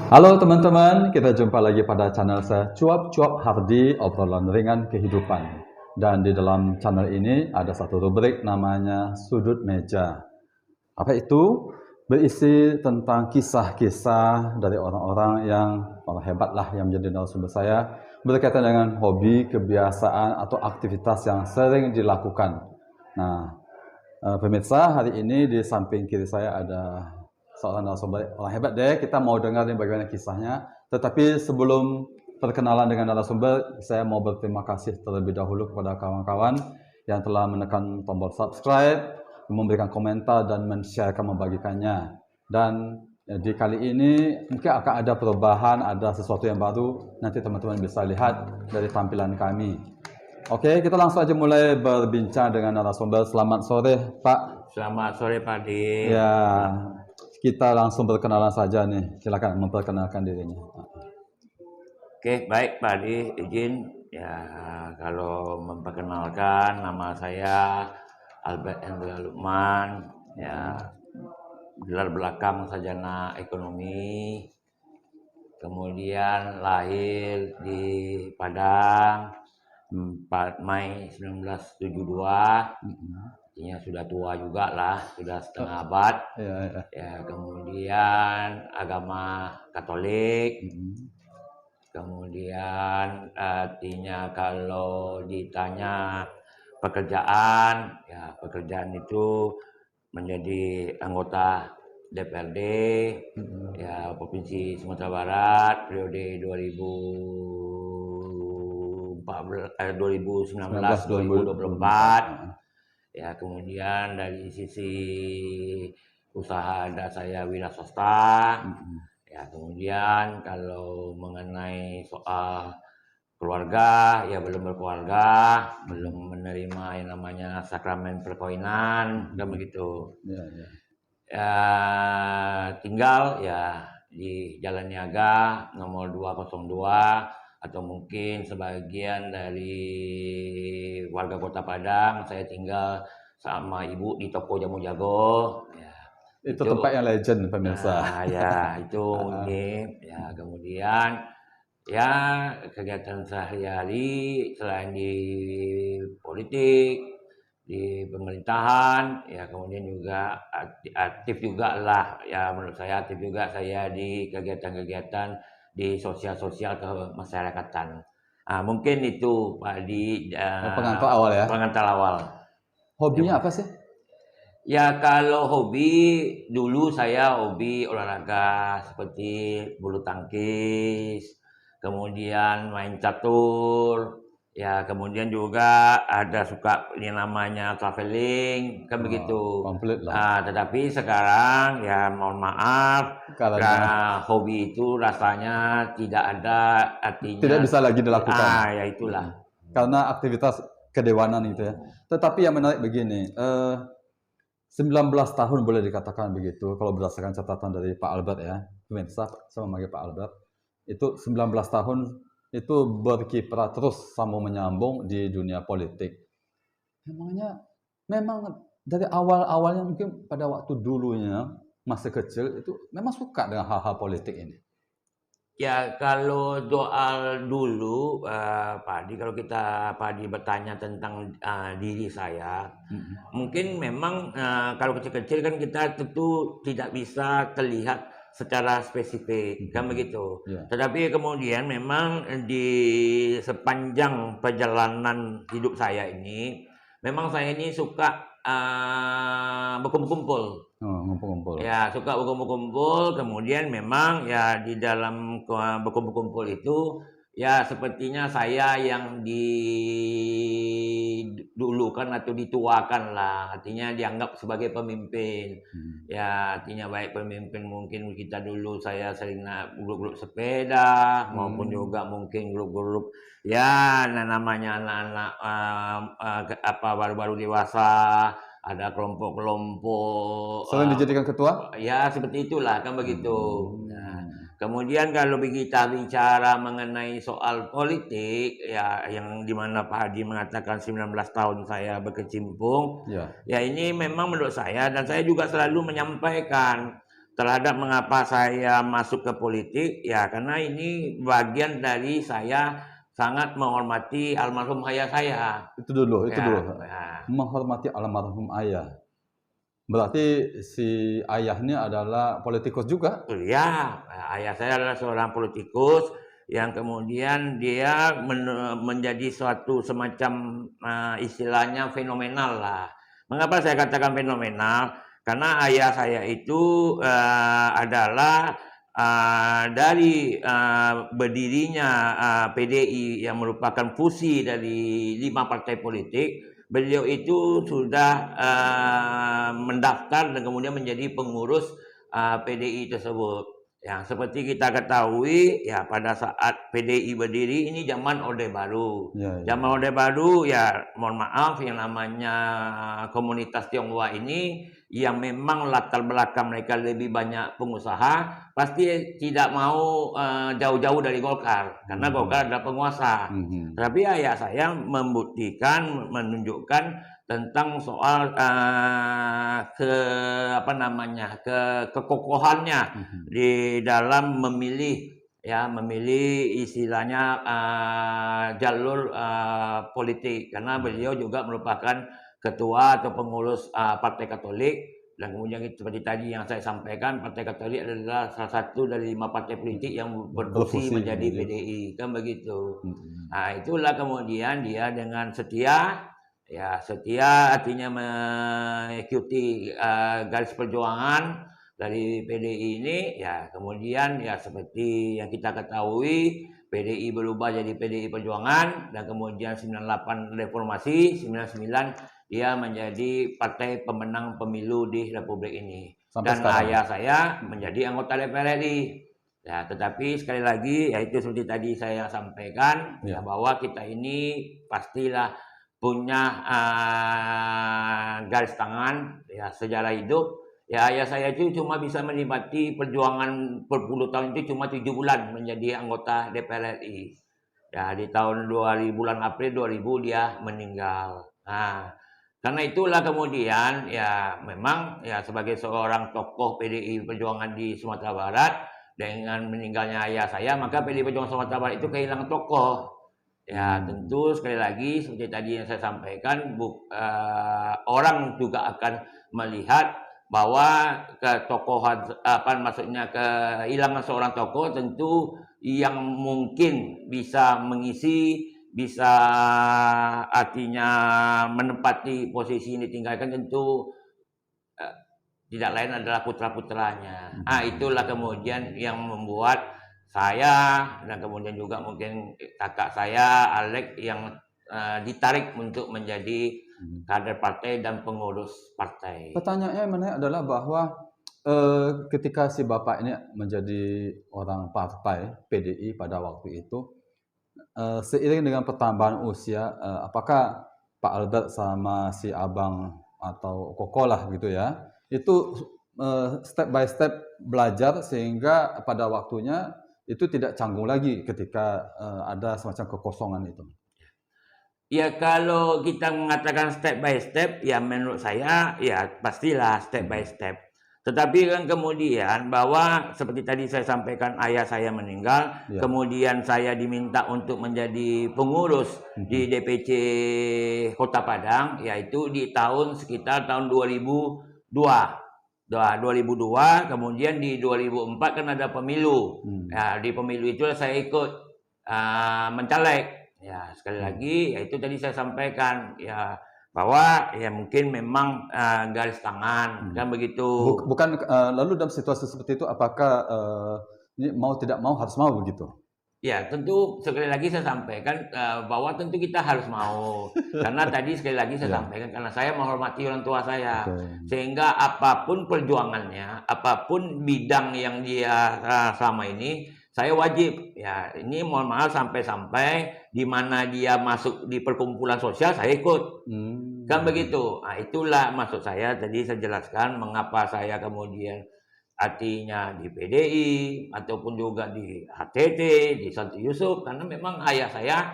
Halo teman-teman, kita jumpa lagi pada channel saya Cuap-Cuap Hardi, obrolan ringan kehidupan. Dan di dalam channel ini ada satu rubrik namanya Sudut Meja. Apa itu? Berisi tentang kisah-kisah dari orang-orang yang orang hebat lah yang menjadi narasumber saya, berkaitan dengan hobi, kebiasaan, atau aktivitas yang sering dilakukan. Nah, pemirsa, hari ini di samping kiri saya ada seorang narasumber orang hebat deh. Kita mau dengar nih bagaimana kisahnya. Tetapi sebelum perkenalan dengan narasumber, saya mau berterima kasih terlebih dahulu kepada kawan-kawan yang telah menekan tombol subscribe, memberikan komentar dan men-sharekan, membagikannya. Dan di kali ini mungkin akan ada perubahan, ada sesuatu yang baru. Nanti teman-teman bisa lihat dari tampilan kami. Oke, kita langsung aja mulai berbincang dengan narasumber. Selamat sore, Pak. Selamat sore, Pak Di. Ya, kita langsung berkenalan saja nih. Silakan memperkenalkan dirinya. Oke, baik Pak Di, izin ya kalau memperkenalkan, nama saya Albert Hendra Lukman, ya gelar belakang sarjana ekonomi, kemudian lahir di Padang 4 Mei 1972. Artinya sudah tua juga lah, sudah setengah abad. Ya, kemudian agama Katolik. Kemudian artinya kalau ditanya pekerjaan, ya pekerjaan itu menjadi anggota DPRD ya Provinsi Sumatera Barat periode 2024. Ya, kemudian dari sisi usaha ada saya wira swasta. Ya, kemudian kalau mengenai soal keluarga, ya belum berkeluarga, belum menerima yang namanya sakramen perkawinan, kan begitu. Ya, tinggal ya di Jalan Niaga nomor 202, atau mungkin sebagian dari warga Kota Padang, saya tinggal sama ibu di toko Jamu Jago. Ya, itu tempat yang legend, pemirsa. Nah, ya itu ini ya, kemudian ya kegiatan sehari-hari selain di politik, di pemerintahan, ya kemudian juga aktif juga lah, ya menurut saya aktif juga saya di kegiatan-kegiatan di sosial-sosial kemasyarakatan. Nah, mungkin itu Pak di pengantar awal ya. Pengantar awal. Hobinya apa sih? Ya kalau hobi, dulu saya hobi olahraga seperti bulu tangkis, kemudian main catur, ya kemudian juga ada suka yang namanya traveling, kan begitu. Komplit lah. Tetapi sekarang ya mohon maaf, karena hobi itu rasanya tidak ada, artinya tidak bisa lagi dilakukan. Ya itulah. Karena aktivitas kedewanan itu ya. Tetapi yang menarik begini, 19 tahun boleh dikatakan begitu, kalau berdasarkan catatan dari Pak Albert ya, pemirsa, saya memanggil Pak Albert, itu 19 tahun itu berkiprah terus sambung menyambung di dunia politik. Memang dari awal-awalnya mungkin pada waktu dulunya, masih kecil, itu memang suka dengan hal-hal politik ini. Ya kalau soal dulu Pak Adi, kalau Pak Adi bertanya tentang diri saya, mungkin memang kalau kecil-kecil kan kita tentu tidak bisa terlihat secara spesifik, kan begitu. Tetapi kemudian memang di sepanjang perjalanan hidup saya ini, memang saya ini suka berkumpul-kumpul. Ya, suka berkumpul-kumpul, kemudian memang ya di dalam berkumpul-kumpul itu ya sepertinya saya yang didulukan atau dituakan lah, artinya dianggap sebagai pemimpin. Ya, artinya baik pemimpin, mungkin kita dulu saya sering grup-grup sepeda, maupun juga mungkin grup-grup ya namanya anak-anak baru-baru dewasa, ada kelompok-kelompok. Sering dijadikan ketua? Ya seperti itulah, kan begitu. Nah, kemudian kalau kita bicara mengenai soal politik, ya yang dimana Pak Hadi mengatakan 19 tahun saya berkecimpung, ya ini memang menurut saya, dan saya juga selalu menyampaikan, terhadap mengapa saya masuk ke politik, ya karena ini bagian dari saya sangat menghormati almarhum ayah saya. Itu dulu. Ya, ya. Menghormati almarhum ayah. Berarti si ayah ini adalah politikus juga? Ya, ayah saya adalah seorang politikus yang kemudian dia menjadi suatu semacam istilahnya fenomenal lah. Mengapa saya katakan fenomenal? Karena ayah saya itu adalah dari berdirinya PDI yang merupakan fusi dari 5 partai politik. Beliau itu sudah mendaftar dan kemudian menjadi pengurus PDI tersebut. Yang seperti kita ketahui, ya pada saat PDI berdiri ini zaman Orde Baru. Zaman Orde Baru, ya mohon maaf, yang namanya komunitas Tionghoa ini yang memang latar belakang mereka lebih banyak pengusaha, pasti tidak mau jauh-jauh dari Golkar karena Golkar adalah penguasa. Tapi ayah saya membuktikan, menunjukkan tentang soal kekokohannya di dalam memilih istilahnya jalur politik, karena beliau juga merupakan ketua atau pengurus Partai Katolik, dan kemudian seperti tadi yang saya sampaikan, Partai Katolik adalah salah satu dari 5 partai politik yang berfusi menjadi PDI, kan begitu. Nah, itulah kemudian dia dengan setia. Ya, setia artinya mengikuti garis perjuangan dari PDI ini. Ya, kemudian ya seperti yang kita ketahui, PDI berubah jadi PDI Perjuangan, dan kemudian 98 reformasi, 99 dia menjadi partai pemenang pemilu di Republik ini. Sampai dan sekarang ayah saya menjadi anggota DPR RI. Ya, tetapi sekali lagi, yaitu seperti tadi saya sampaikan, ya bahwa kita ini pastilah punya garis tangan, ya sejarah hidup. Ya, ayah saya itu cuma bisa menikmati perjuangan berpuluh tahun itu cuma 7 bulan menjadi anggota DPR RI. Ya, di tahun 2000 bulan April 2000 dia meninggal. Nah, karena itulah kemudian ya memang ya sebagai seorang tokoh PDI Perjuangan di Sumatera Barat, dengan meninggalnya ayah saya, maka PDI Perjuangan Sumatera Barat itu kehilangan tokoh. Ya, tentu sekali lagi seperti tadi yang saya sampaikan, orang juga akan melihat bahwa ketokohan kehilangan seorang tokoh tentu yang mungkin bisa mengisi, bisa artinya menempati posisi ini ditinggalkan, tentu tidak lain adalah putra-putranya. Itulah kemudian yang membuat saya, dan kemudian juga mungkin kakak saya Alek, yang ditarik untuk menjadi kader partai dan pengurus partai. Pertanyaannya menarik adalah bahwa ketika si bapak ini menjadi orang partai PDI pada waktu itu, seiring dengan pertambahan usia, apakah Pak Albert sama si abang atau koko lah gitu ya, itu step by step belajar sehingga pada waktunya itu tidak canggung lagi ketika ada semacam kekosongan itu? Ya, kalau kita mengatakan step by step, ya menurut saya ya pastilah step by step. Tetapi kan kemudian bahwa seperti tadi saya sampaikan, ayah saya meninggal, kemudian saya diminta untuk menjadi pengurus di DPC Kota Padang, yaitu di sekitar tahun 2002. 2002, kemudian di 2004 kan ada pemilu. Ya, di pemilu itu saya ikut mencaleg. Ya, sekali lagi, yaitu tadi saya sampaikan ya bahwa ya mungkin memang garis tangan, kan begitu. Bukan lalu dalam situasi seperti itu apakah ini mau tidak mau harus mau begitu? Ya, tentu sekali lagi saya sampaikan bahwa tentu kita harus mau. Karena tadi sekali lagi saya sampaikan, karena saya menghormati orang tua saya. Sehingga apapun perjuangannya, apapun bidang yang dia selama ini, saya wajib. Ya, ini mohon maaf sampai-sampai di mana dia masuk di perkumpulan sosial, saya ikut. Kan begitu. Nah, itulah maksud saya, tadi saya jelaskan mengapa saya kemudian artinya di PDI ataupun juga di HTT, di Santi Yusuf, karena memang ayah saya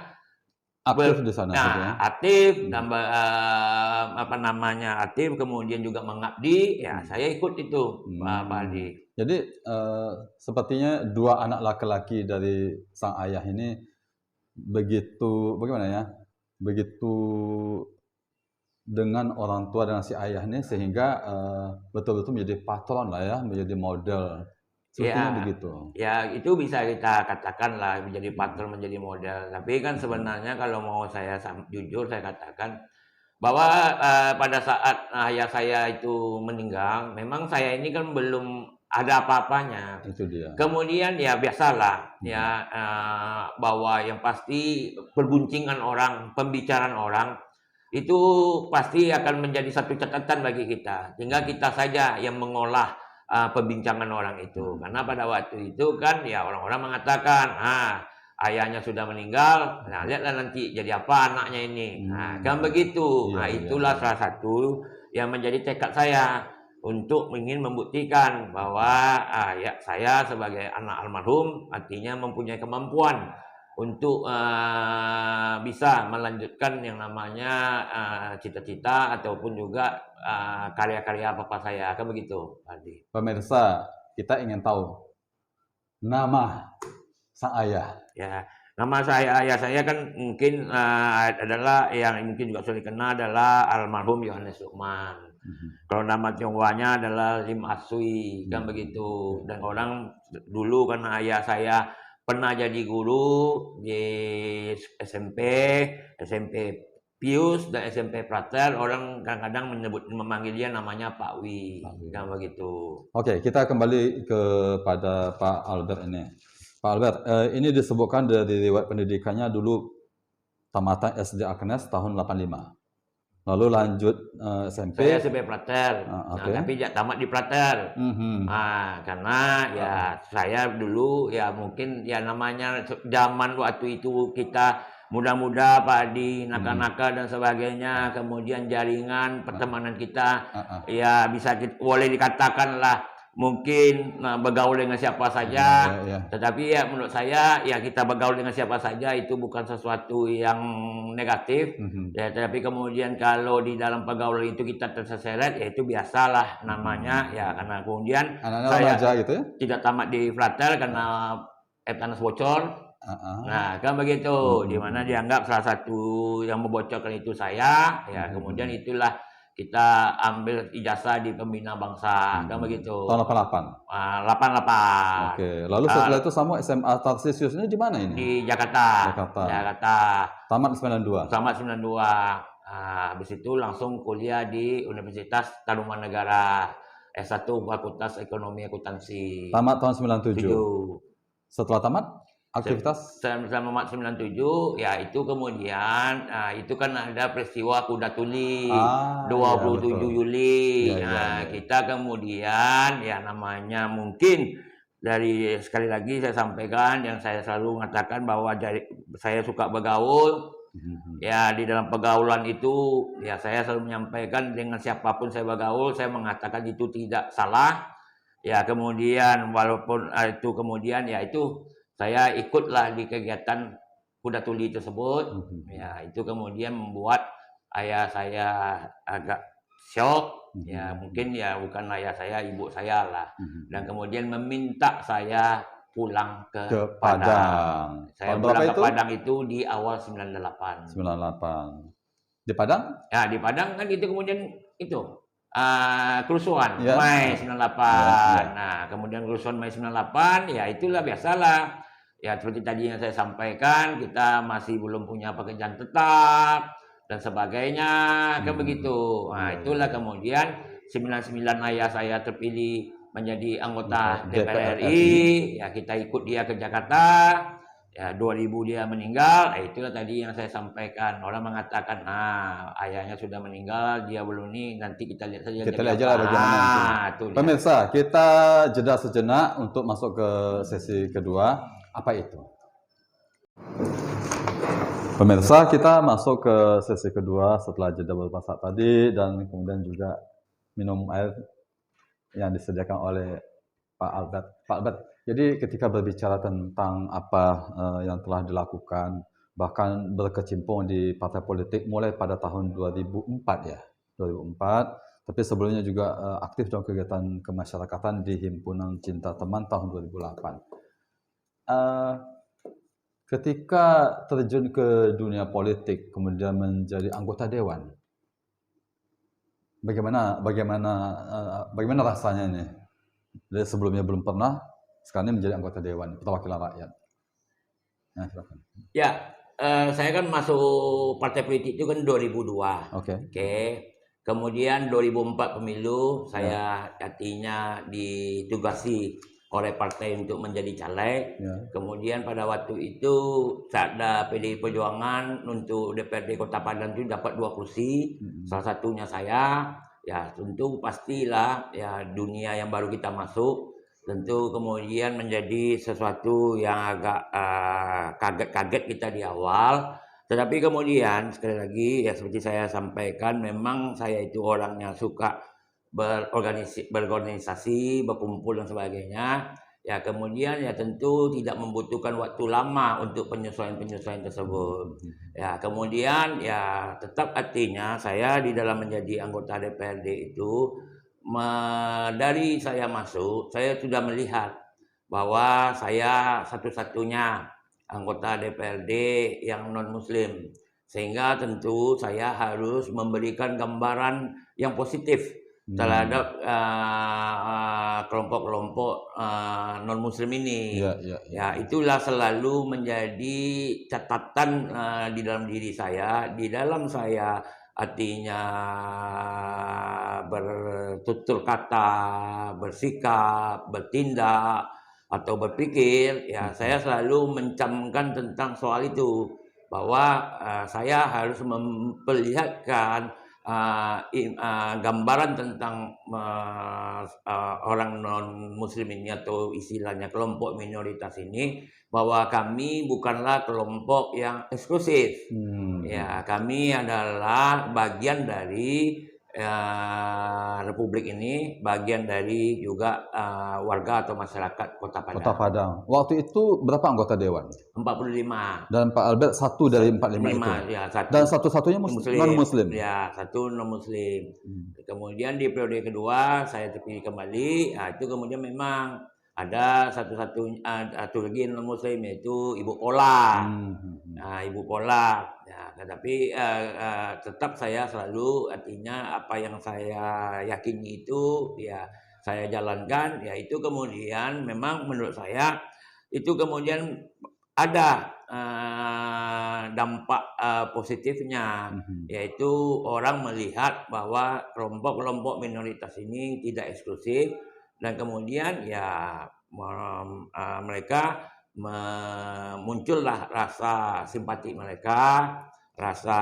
Aktif di sana gitu ya? Aktif, apa namanya, aktif, kemudian juga mengabdi, ya saya ikut itu, Pak Aldi. Jadi sepertinya dua anak laki-laki dari sang ayah ini begitu, bagaimana ya, begitu dengan orang tua, dengan si ayah ini, sehingga betul-betul menjadi patron lah ya, menjadi model. Sepertinya Ya, begitu. ya itu bisa kita katakan lah menjadi patron, menjadi model. Tapi kan sebenarnya kalau mau saya jujur saya katakan bahwa pada saat ayah saya itu meninggal, memang saya ini kan belum ada apa-apanya. Itu dia. Kemudian ya biasalah ya, bahwa yang pasti perbuncingan orang, pembicaraan orang itu pasti akan menjadi satu catatan bagi kita. Sehingga kita saja yang mengolah perbincangan orang itu. Karena pada waktu itu kan ya orang-orang mengatakan, ayahnya sudah meninggal, nah lihatlah nanti jadi apa anaknya ini. Nah, kan begitu. Nah, itulah salah satu yang menjadi tekad saya untuk ingin membuktikan bahwa ya saya sebagai anak almarhum artinya mempunyai kemampuan untuk bisa melanjutkan yang namanya cita-cita ataupun juga karya-karya bapak saya, kan begitu, Pak Aldi. Pemirsa, kita ingin tahu nama sang ayah. Ya, nama ayah saya kan mungkin adalah yang mungkin juga sudah dikenal adalah almarhum Yohanes Lukman. Kalau nama Tionghoanya adalah Lim Asui, kan begitu. Dan orang dulu karena ayah saya pernah jadi guru di SMP Pius dan SMP Prater, orang kadang-kadang memanggil dia namanya Pak Wi, kan begitu. Oke, kita kembali kepada Pak Albert ini. Pak Albert, ini disebutkan dari riwayat pendidikannya dulu tamatan SD Agnes tahun 85. Lalu lanjut SMP. Saya SMP Prater, tapi tamat di Prater. Karena ya saya dulu ya mungkin ya namanya zaman waktu itu kita muda-muda, Pak Adi, nakal-nakal dan sebagainya, kemudian jaringan pertemanan kita ya bisa boleh dikatakan lah mungkin bergaul dengan siapa saja, tetapi ya menurut saya ya kita bergaul dengan siapa saja itu bukan sesuatu yang negatif, ya, tetapi kemudian kalau di dalam pergaulan itu kita terseret ya itu biasalah namanya ya, karena kemudian saya gitu ya? tidak tamat di Frater karena tanah bocor. Nah, kan begitu, di mana dianggap salah satu yang membocorkan itu saya, ya kemudian itulah kita ambil ijazah di Pembina Bangsa, kan begitu. Tahun 88? 88. Oke, lalu setelah itu Samu SMA Tarsisius ini di mana ini? Di Jakarta. Tamat 92? Tamat 92. Habis itu langsung kuliah di Universitas Tarumanegara, S1 Fakultas Ekonomi Akuntansi. Tamat tahun 97? Setelah tamat? Aktivitas? Selama 97, ya itu kemudian, itu kan ada peristiwa Kuda Tuli, 27 Juli. Kita kemudian, ya namanya mungkin, dari sekali lagi saya sampaikan, yang saya selalu mengatakan bahwa saya suka bergaul, ya di dalam pergaulan itu, ya saya selalu menyampaikan dengan siapapun saya bergaul, saya mengatakan itu tidak salah, ya kemudian walaupun itu kemudian, ya itu, saya ikutlah di kegiatan Kuda Tuli tersebut, ya itu kemudian membuat ayah saya agak shock, ya mungkin ya bukan ayah saya, ibu saya lah, dan kemudian meminta saya pulang ke Padang. Saya pulang ke Padang itu di awal 98. 98. Di Padang? Ya di Padang kan itu kemudian itu kerusuhan Mei 98. Nah kemudian kerusuhan Mei 98, ya itulah biasalah. Ya seperti tadi yang saya sampaikan, kita masih belum punya pekerjaan tetap dan sebagainya, kan begitu. Nah itulah kemudian 99 ayah saya terpilih menjadi anggota DPR RI, ya kita ikut dia ke Jakarta, ya 2000 dia meninggal, itulah tadi yang saya sampaikan. Orang mengatakan, ayahnya sudah meninggal, dia belum nih, nanti kita lihat saja. Kita lihat aja bagaimana nanti. Pemirsa, kita jeda sejenak untuk masuk ke sesi kedua. Apa itu? Pemirsa, kita masuk ke sesi kedua setelah jeda beberapa saat tadi, dan kemudian juga minum air yang disediakan oleh Pak Albert. Pak Albert, jadi ketika berbicara tentang apa yang telah dilakukan bahkan berkecimpung di partai politik mulai pada tahun 2004 ya, 2004. Tapi sebelumnya juga aktif dalam kegiatan kemasyarakatan di Himpunan Cinta Teman tahun 2008. Ketika terjun ke dunia politik, kemudian menjadi anggota dewan, bagaimana rasanya nih? Dari sebelumnya belum pernah, sekarang menjadi anggota dewan perwakilan rakyat. Nah, silakan. Ya, saya kan masuk partai politik itu kan 2002. Oke. Kemudian 2004 pemilu saya artinya ditugasi oleh partai untuk menjadi caleg. Kemudian pada waktu itu ada PDI Perjuangan untuk DPRD Kota Padang itu dapat 2 kursi. Salah satunya saya. Ya tentu pastilah ya dunia yang baru kita masuk. Tentu kemudian menjadi sesuatu yang agak kaget-kaget kita di awal. Tetapi kemudian sekali lagi ya seperti saya sampaikan, memang saya itu orangnya suka berorganisasi, berkumpul dan sebagainya. Ya kemudian ya tentu tidak membutuhkan waktu lama untuk penyesuaian-penyesuaian tersebut. Ya kemudian ya tetap artinya saya di dalam menjadi anggota DPRD itu dari saya masuk, saya sudah melihat bahwa saya satu-satunya anggota DPRD yang non-Muslim. Sehingga tentu saya harus memberikan gambaran yang positif terhadap kelompok-kelompok non-Muslim ini. Ya, itulah selalu menjadi catatan di dalam diri saya, di dalam saya artinya bertutur kata, bersikap, bertindak atau berpikir, ya saya selalu mencamkan tentang soal itu, bahwa saya harus memperlihatkan gambaran tentang orang non-Muslim ini atau istilahnya kelompok minoritas ini, bahwa kami bukanlah kelompok yang eksklusif. Ya, kami adalah bagian dari Republik ini, bagian dari juga warga atau masyarakat Kota Padang. Kota Padang. Waktu itu berapa anggota dewan? 45. Dan Pak Albert satu dari 45 itu. Ya, satu. Dan satu-satunya non-Muslim. Ya, satu non-Muslim. Kemudian di periode kedua saya terpilih kembali. Nah, itu kemudian memang ada satu lagi non-Muslim, yaitu Ibu Pola. Nah, Ibu Pola. Ya, tetapi tetap saya selalu artinya apa yang saya yakini itu ya saya jalankan. Ya itu kemudian memang menurut saya itu kemudian ada dampak positifnya, yaitu orang melihat bahwa kelompok-kelompok minoritas ini tidak eksklusif, dan kemudian ya mereka muncullah rasa simpati mereka, rasa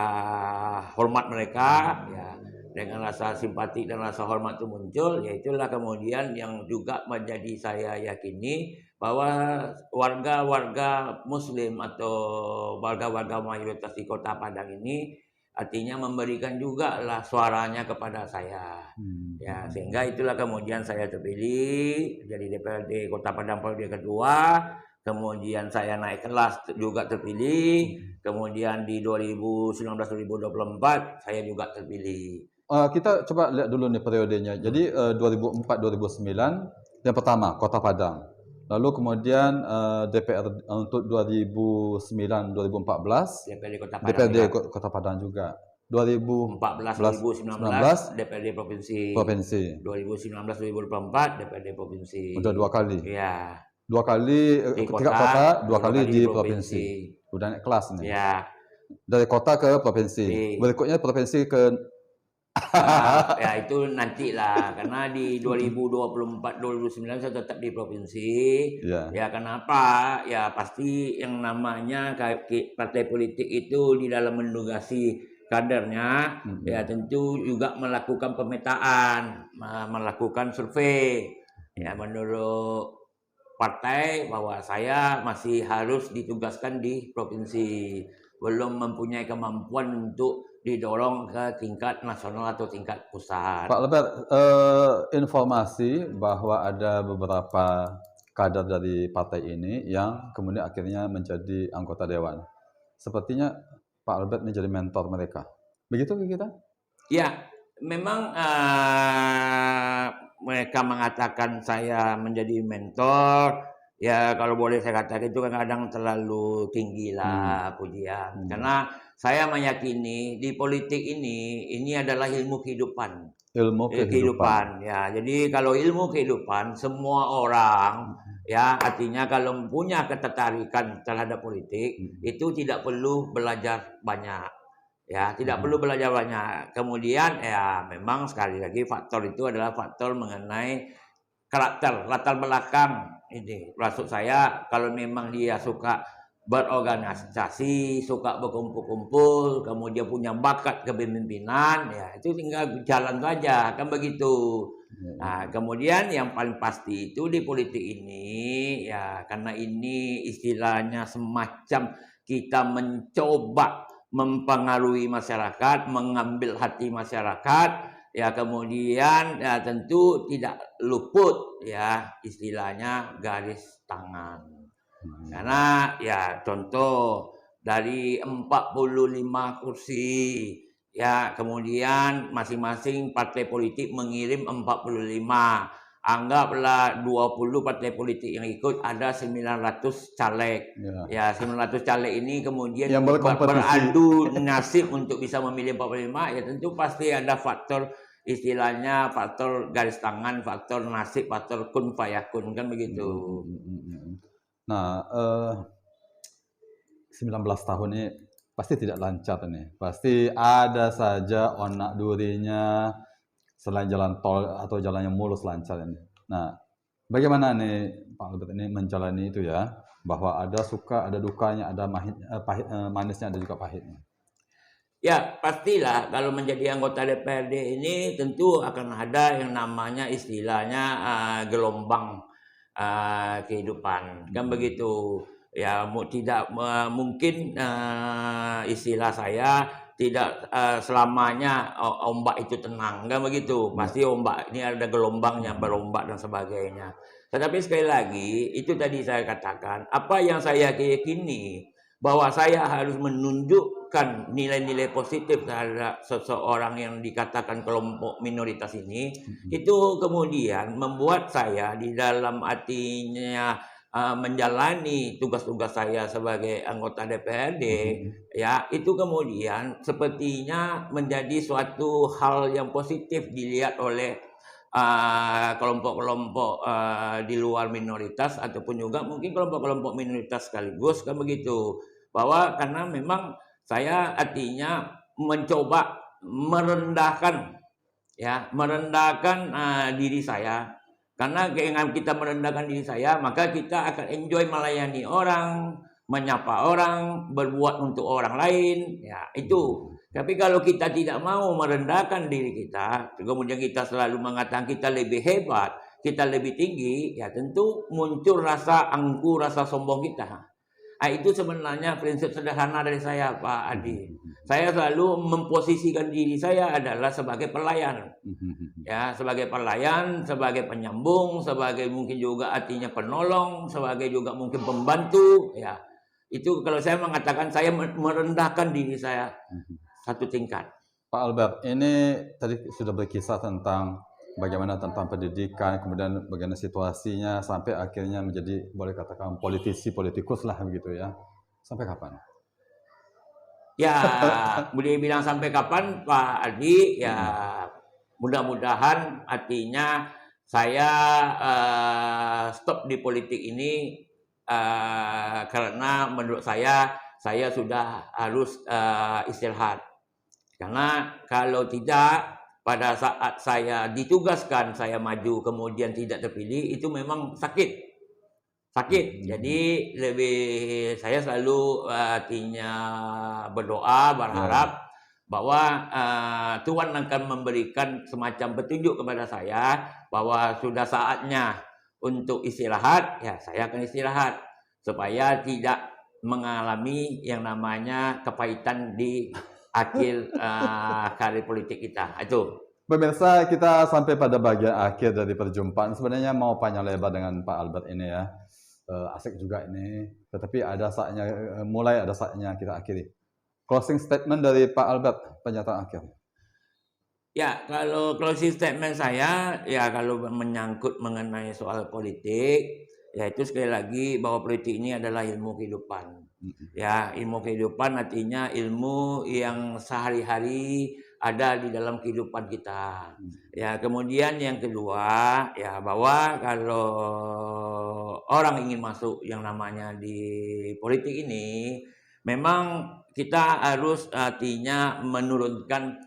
hormat mereka. Ya, dengan rasa simpati dan rasa hormat itu muncul, yaitulah kemudian yang juga menjadi saya yakini bahwa warga-warga Muslim atau warga-warga mayoritas di Kota Padang ini artinya memberikan juga lah suaranya kepada saya. Ya, sehingga itulah kemudian saya terpilih jadi DPRD Kota Padang periode kedua. Kemudian saya naik kelas juga terpilih. Kemudian di 2019-2024 saya juga terpilih. Kita coba lihat dulu nih periodenya. Jadi 2004-2009 yang pertama Kota Padang. Lalu kemudian DPR untuk 2009-2014 DPRD Kota Padang juga. 2014-2019 DPRD Provinsi. 2019-2024 DPRD Provinsi. Udah 2 kali. Iya. 2 kali di kota, 2 kali di provinsi. Udah naik kelas nih. Ya. Dari kota ke provinsi. Berikutnya provinsi ke ya itu nantilah, karena di 2024-2009 saya tetap di provinsi. Ya kenapa? Ya pasti yang namanya partai politik itu di dalam mendugasi kadernya, ya tentu juga melakukan pemetaan, melakukan survei. Ya menurut partai bahwa saya masih harus ditugaskan di provinsi, belum mempunyai kemampuan untuk didorong ke tingkat nasional atau tingkat pusat. Pak Albert, informasi bahwa ada beberapa kader dari partai ini yang kemudian akhirnya menjadi anggota dewan. sepertinya Pak Albert ini jadi mentor mereka. Begitu kita? Ya, memang mereka mengatakan saya menjadi mentor. Ya, kalau boleh saya katakan itu kadang-kadang terlalu tinggi lah pujian. Karena saya meyakini di politik ini adalah ilmu kehidupan. Ilmu kehidupan. Ya. Jadi kalau ilmu kehidupan, semua orang ya artinya kalau punya ketertarikan terhadap politik itu tidak perlu belajar banyak. Ya, tidak perlu belajar banyak. Kemudian ya memang sekali lagi faktor itu adalah faktor mengenai karakter, latar belakang ini. Maksud saya kalau memang dia suka berorganisasi, suka berkumpul-kumpul, kemudian punya bakat kepemimpinan, ya itu tinggal jalan saja, kan begitu. Nah, kemudian yang paling pasti itu di politik ini, ya karena ini istilahnya semacam kita mencoba mempengaruhi masyarakat, mengambil hati masyarakat, ya kemudian ya tentu tidak luput ya istilahnya garis tangan. Karena ya contoh dari 45 kursi ya kemudian masing-masing partai politik mengirim 45. Anggaplah 20 partai politik yang ikut, ada 900 caleg. Ya 900 caleg ini kemudian yang beradu nasib untuk bisa memilih 45, ya tentu pasti ada faktor istilahnya faktor garis tangan, faktor nasib, faktor kun fayakun, kan begitu. Nah, 19 tahun ini pasti tidak lancar ini. Pasti ada saja onak durinya selain jalan tol atau jalan yang mulus lancar ini. Nah, bagaimana nih Pak Albert ini menjalani itu ya? Bahwa ada suka, ada dukanya, ada manisnya, ada juga pahitnya. Ya, pastilah kalau menjadi anggota DPRD ini tentu akan ada yang namanya istilahnya gelombang kehidupan, kan begitu. Ya, tidak mungkin istilah saya tidak selamanya ombak itu tenang, kan begitu. Pasti ombak ini ada gelombangnya, berombak dan sebagainya. Tetapi sekali lagi itu tadi saya katakan, apa yang saya yakini bahwa saya harus menunjukkan nilai-nilai positif terhadap seseorang yang dikatakan kelompok minoritas ini, itu kemudian membuat saya di dalam artinya menjalani tugas-tugas saya sebagai anggota DPRD, ya itu kemudian sepertinya menjadi suatu hal yang positif dilihat oleh kelompok-kelompok di luar minoritas ataupun juga mungkin kelompok-kelompok minoritas sekaligus, kan begitu. Bahwa karena memang saya artinya mencoba merendahkan diri saya. Karena dengan kita merendahkan diri saya, maka kita akan enjoy melayani orang, menyapa orang, berbuat untuk orang lain, ya itu. Tapi kalau kita tidak mau merendahkan diri kita, kemudian kita selalu mengatakan kita lebih hebat, kita lebih tinggi, ya tentu muncul rasa angku, rasa sombong kita. Itu sebenarnya prinsip sederhana dari saya, Pak Adi. Saya selalu memposisikan diri saya adalah sebagai pelayan. Ya, sebagai pelayan, sebagai penyambung, sebagai mungkin juga artinya penolong, sebagai juga mungkin pembantu, ya. Itu kalau saya mengatakan saya merendahkan diri saya satu tingkat. Pak Albert, ini tadi sudah berkisah tentang bagaimana tentang pendidikan, kemudian bagaimana situasinya sampai akhirnya menjadi boleh katakan politikus lah begitu ya. Sampai kapan? Ya, boleh bilang sampai kapan Pak Adi? Ya, mudah-mudahan artinya saya stop di politik ini karena menurut saya sudah harus istirahat. Karena kalau tidak, pada saat saya ditugaskan, saya maju kemudian tidak terpilih, itu memang sakit. Jadi saya selalu artinya berdoa, berharap bahwa Tuhan akan memberikan semacam petunjuk kepada saya bahwa sudah saatnya untuk istirahat, ya saya akan istirahat supaya tidak mengalami yang namanya kepahitan di akhir karir politik kita. Itu. Pemirsa, kita sampai pada bagian akhir dari perjumpaan. Sebenarnya mau panjang lebar dengan Pak Albert ini ya. asik juga ini. Tetapi ada saatnya mulai, ada saatnya kita akhiri. Closing statement dari Pak Albert, pernyataan akhir. Ya, kalau closing statement saya, ya kalau menyangkut mengenai soal politik, ya itu sekali lagi bahwa politik ini adalah ilmu kehidupan. Ya, ilmu kehidupan artinya ilmu yang sehari-hari ada di dalam kehidupan kita. Ya, kemudian yang kedua, ya bahwa kalau orang ingin masuk yang namanya di politik ini, memang kita harus artinya menurunkan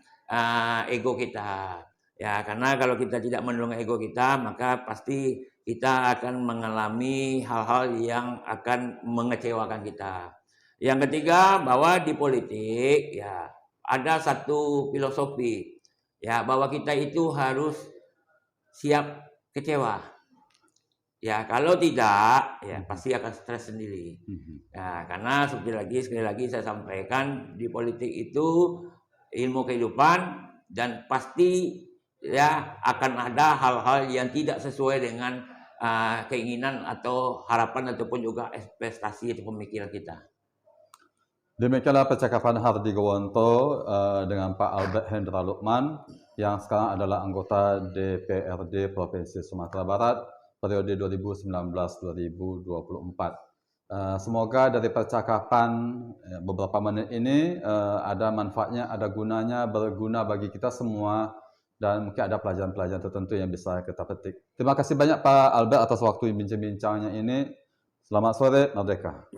ego kita. Ya, karena kalau kita tidak menurunkan ego kita, maka pasti kita akan mengalami hal-hal yang akan mengecewakan kita. Yang ketiga, bahwa di politik ya ada satu filosofi ya bahwa kita itu harus siap kecewa. Ya, kalau tidak ya pasti akan stres sendiri. Ya, karena sekali lagi saya sampaikan di politik itu ilmu kehidupan dan pasti ya akan ada hal-hal yang tidak sesuai dengan keinginan atau harapan ataupun juga ekspektasi atau pemikiran kita. Demikianlah percakapan Hardi Gowonto dengan Pak Albert Hendra Lukman yang sekarang adalah anggota DPRD Provinsi Sumatera Barat periode 2019-2024. Semoga dari percakapan beberapa menit ini ada manfaatnya, ada gunanya, berguna bagi kita semua dan mungkin ada pelajaran-pelajaran tertentu yang bisa kita petik. Terima kasih banyak Pak Albert atas waktu bincang-bincangnya ini. Selamat sore, Merdeka.